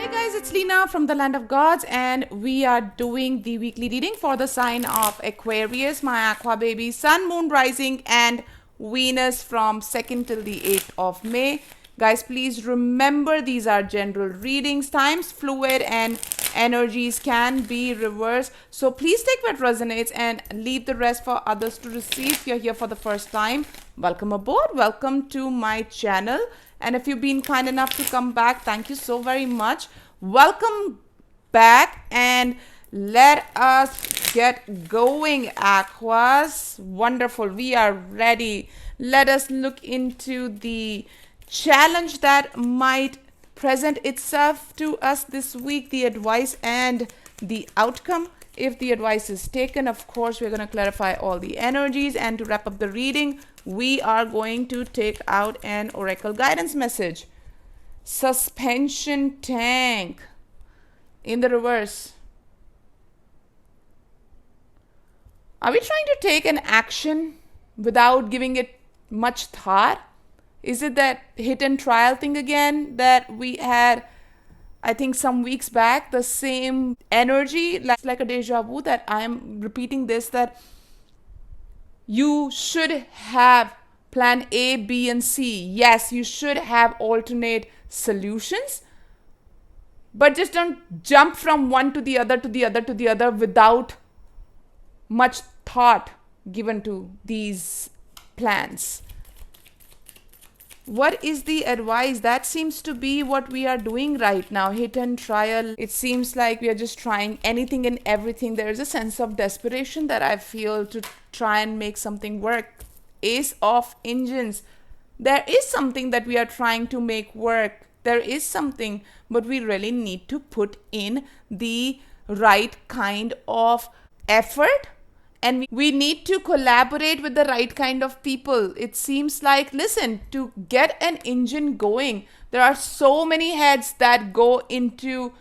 Hey guys, it's Leena from the Land of Gods, and we are doing the weekly reading for the sign of Aquarius, my aqua baby, sun, moon, rising, and Venus from 2nd till the 8th of May. Guys, please remember these are general readings. Time's fluid and energies can be reversed. So please take what resonates and leave the rest for others to receive. If you're here for the first time, welcome aboard. Welcome to my channel. And if you've been kind enough to come back, thank you so very much. Welcome back and let us get going, Aquas. Wonderful. We are ready. Let us look into the challenge that might present itself to us this week, the advice and the outcome. If the advice is taken, of course, we're going to clarify all the energies. And to wrap up the reading, we are going to take out an oracle guidance message. Suspension tank in the reverse. Are we trying to take an action without giving it much thought? Is it that hit and trial thing again that we had, I think, some weeks back? The same energy, like a deja vu, that I'm repeating this, that you should have plan A, B, and C. Yes, you should have alternate solutions, but just don't jump from one to the other, to the other, to the other without much thought given to these plans. What is the advice? That seems to be what we are doing right now. Hit and trial. It seems like we are just trying anything and everything. There is a sense of desperation that I feel to try and make something work. Ace of engines. There is something that we are trying to make work. There is something, but we really need to put in the right kind of effort. And we need to collaborate with the right kind of people. It seems like, listen, to get an engine going, there are so many heads that go into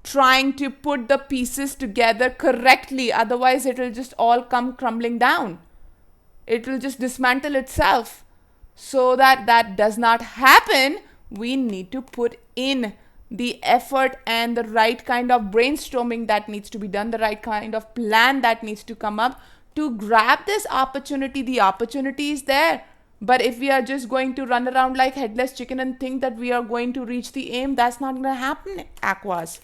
trying to put the pieces together correctly. Otherwise, it will just all come crumbling down. It will just dismantle itself. So that does not happen, we need to put in the effort and the right kind of brainstorming that needs to be done, the right kind of plan that needs to come up to grab this opportunity. The opportunity is there. But if we are just going to run around like headless chicken and think that we are going to reach the aim, that's not going to happen, Aquas.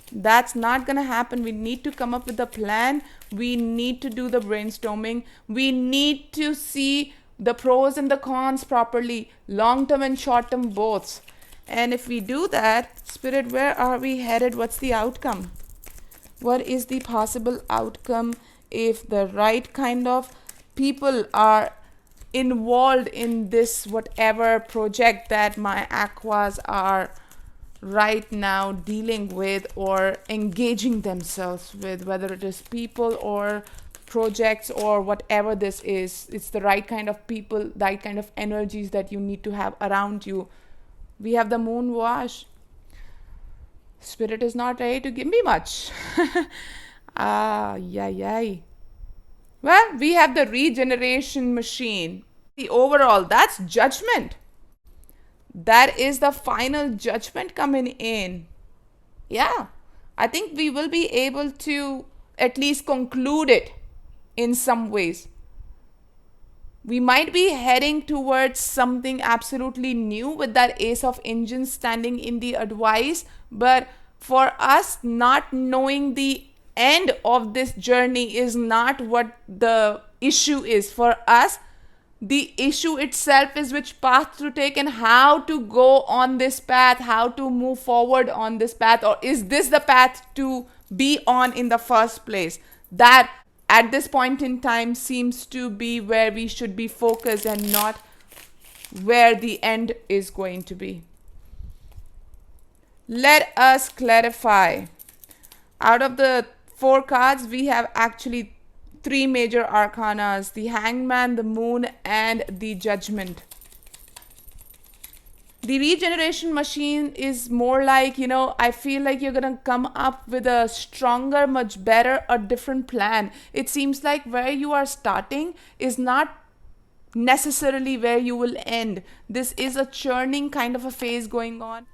That's not going to happen. We need to come up with a plan. We need to do the brainstorming. We need to see the pros and the cons properly, long-term and short-term both. And if we do that, Spirit, where are we headed? What's the outcome? What is the possible outcome if the right kind of people are involved in this whatever project that my Aquas are right now dealing with or engaging themselves with, whether it is people or projects or whatever this is? It's the right kind of people, right kind of energies that you need to have around you. We have the moon wash. Spirit is not ready to give me much. Well, we have the regeneration machine. The overall, that's judgment. That is the final judgment coming in. Yeah, I think we will be able to at least conclude it in some ways. We might be heading towards something absolutely new with that Ace of Engines standing in the advice. But for us, not knowing the end of this journey is not what the issue is. For us, the issue itself is which path to take and how to go on this path, how to move forward on this path, or is this the path to be on in the first place? That at this point in time seems to be where we should be focused and not where the end is going to be. Let us clarify. Out of the 4 cards, we have actually 3 major arcanas: the Hangman, the Moon, and the Judgment. The regeneration machine is more like, I feel like you're going to come up with a stronger, much better, a different plan. It seems like where you are starting is not necessarily where you will end. This is a churning kind of a phase going on.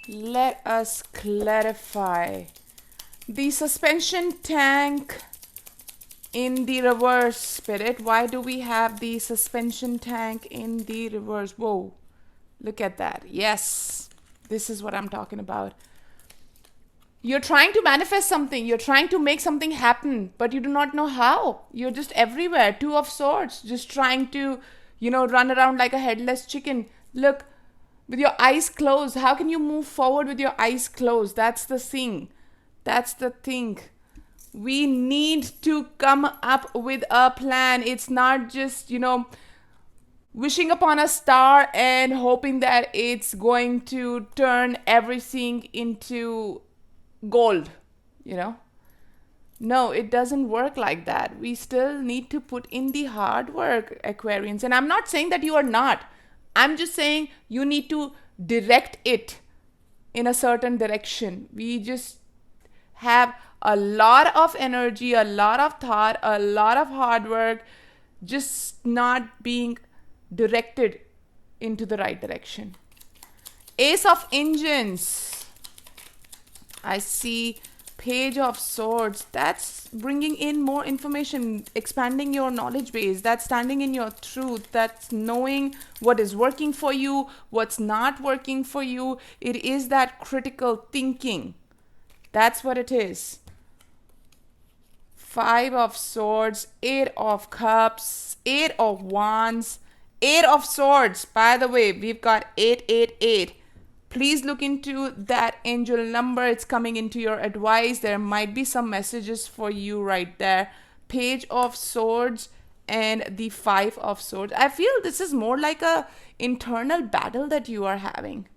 Let us clarify. The suspension tank in the reverse, Spirit. Why do we have the suspension tank in the reverse? Whoa, look at that. Yes, this is what I'm talking about. You're trying to manifest something. You're trying to make something happen, but you do not know how. You're just everywhere. Two of Swords, just trying to, run around like a headless chicken. Look, with your eyes closed. How can you move forward with your eyes closed? That's the thing. That's the thing. We need to come up with a plan. It's not just, wishing upon a star and hoping that it's going to turn everything into gold, No, it doesn't work like that. We still need to put in the hard work, Aquarians. And I'm not saying that you are not. I'm just saying you need to direct it in a certain direction. We just have a lot of energy, a lot of thought, a lot of hard work, just not being directed into the right direction. Ace of Engines. I see Page of Swords. That's bringing in more information, expanding your knowledge base. That's standing in your truth. That's knowing what is working for you, what's not working for you. It is that critical thinking. That's what it is. 5 of Swords, 8 of Cups, 8 of Wands, 8 of Swords. By the way, we've got 888. Please look into that angel number. It's coming into your advice. There might be some messages for you right there. Page of Swords and the 5 of Swords. I feel this is more like a internal battle that you are having.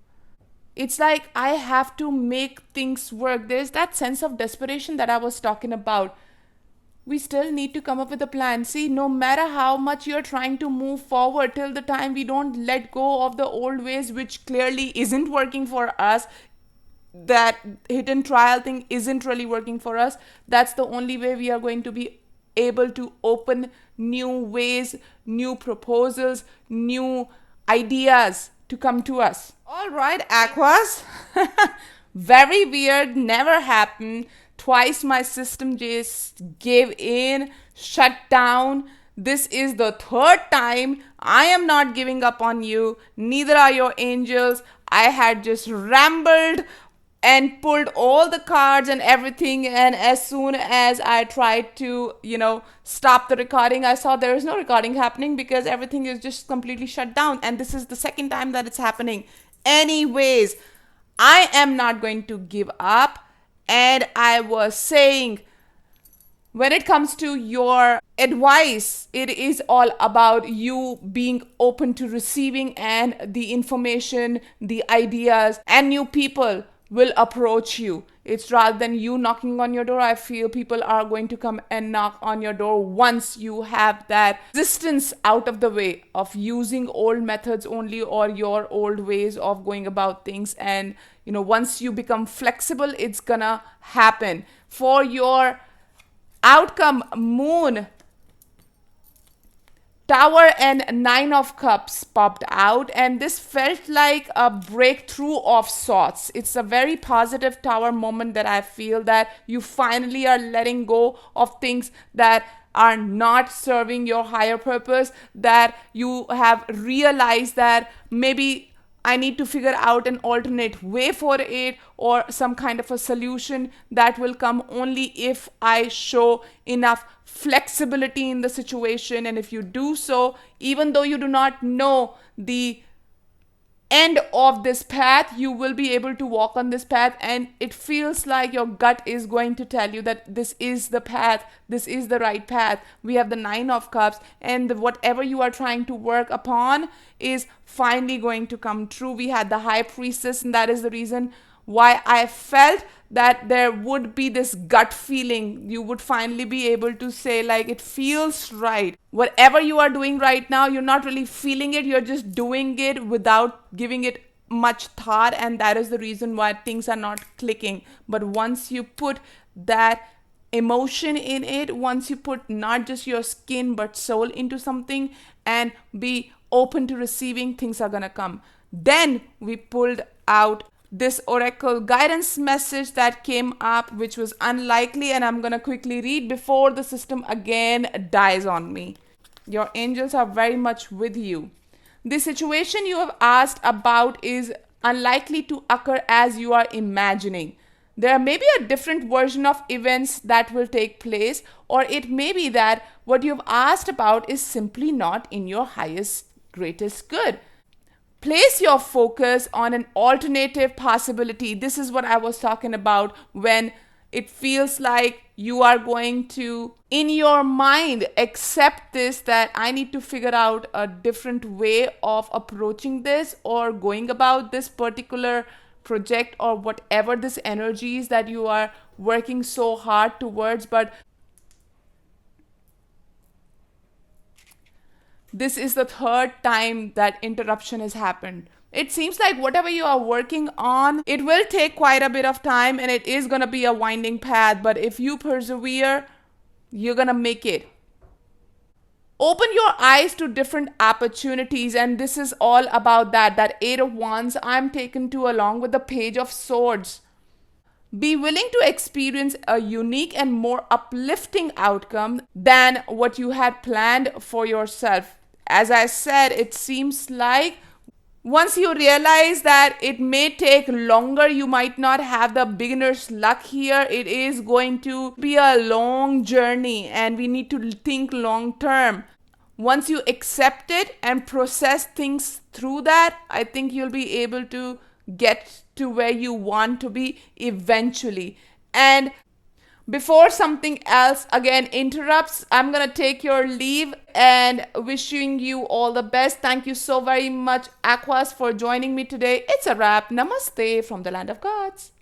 It's like I have to make things work. There's that sense of desperation that I was talking about. We still need to come up with a plan. See, no matter how much you're trying to move forward, till the time we don't let go of the old ways, which clearly isn't working for us, that hidden trial thing isn't really working for us, that's the only way we are going to be able to open new ways, new proposals, new ideas to come to us. All right, Aquas. Very weird, never happened. Twice my system just gave in, shut down. This is the third time. I am not giving up on you. Neither are your angels. I had just rambled and pulled all the cards and everything. And as soon as I tried to, stop the recording, I saw there is no recording happening because everything is just completely shut down. And this is the second time that it's happening. Anyways, I am not going to give up. And I was saying, when it comes to your advice, it is all about you being open to receiving, and the information, the ideas, and new people will approach you. It's rather than you knocking on your door. I feel people are going to come and knock on your door once you have that resistance out of the way of using old methods only, or your old ways of going about things. And once you become flexible, it's gonna happen. For your outcome, Moon, Tower and 9 of Cups popped out, and this felt like a breakthrough of sorts. It's a very positive Tower moment that I feel that you finally are letting go of things that are not serving your higher purpose, that you have realized that maybe I need to figure out an alternate way for it, or some kind of a solution that will come only if I show enough flexibility in the situation. And if you do so, even though you do not know the end of this path, you will be able to walk on this path, and it feels like your gut is going to tell you that this is the path, this is the right path. We have the 9 of Cups, and whatever you are trying to work upon is finally going to come true. We had the High Priestess, and that is the reason why I felt that there would be this gut feeling. You would finally be able to say, like, it feels right. Whatever you are doing right now, you're not really feeling it. You're just doing it without giving it much thought. And that is the reason why things are not clicking. But once you put that emotion in it, once you put not just your skin but soul into something and be open to receiving, things are gonna come. Then we pulled out this oracle guidance message that came up, which was unlikely, and I'm gonna quickly read before the system again dies on me. Your angels are very much with you. The situation you have asked about is unlikely to occur as you are imagining. There may be a different version of events that will take place, or it may be that what you've asked about is simply not in your highest, greatest good. Place your focus on an alternative possibility. This is what I was talking about when it feels like you are going to, in your mind, accept this, that I need to figure out a different way of approaching this or going about this particular project or whatever this energy is that you are working so hard towards. But this is the third time that interruption has happened. It seems like whatever you are working on, it will take quite a bit of time and it is going to be a winding path. But if you persevere, you're going to make it. Open your eyes to different opportunities, and this is all about that Eight of Wands I'm taken to, along with the Page of Swords. Be willing to experience a unique and more uplifting outcome than what you had planned for yourself. As I said, it seems like once you realize that it may take longer, you might not have the beginner's luck here. It is going to be a long journey and we need to think long term. Once you accept it and process things through that, I think you'll be able to get to where you want to be eventually. And before something else again interrupts, I'm going to take your leave and wishing you all the best. Thank you so very much, Aquas, for joining me today. It's a wrap. Namaste from the land of gods.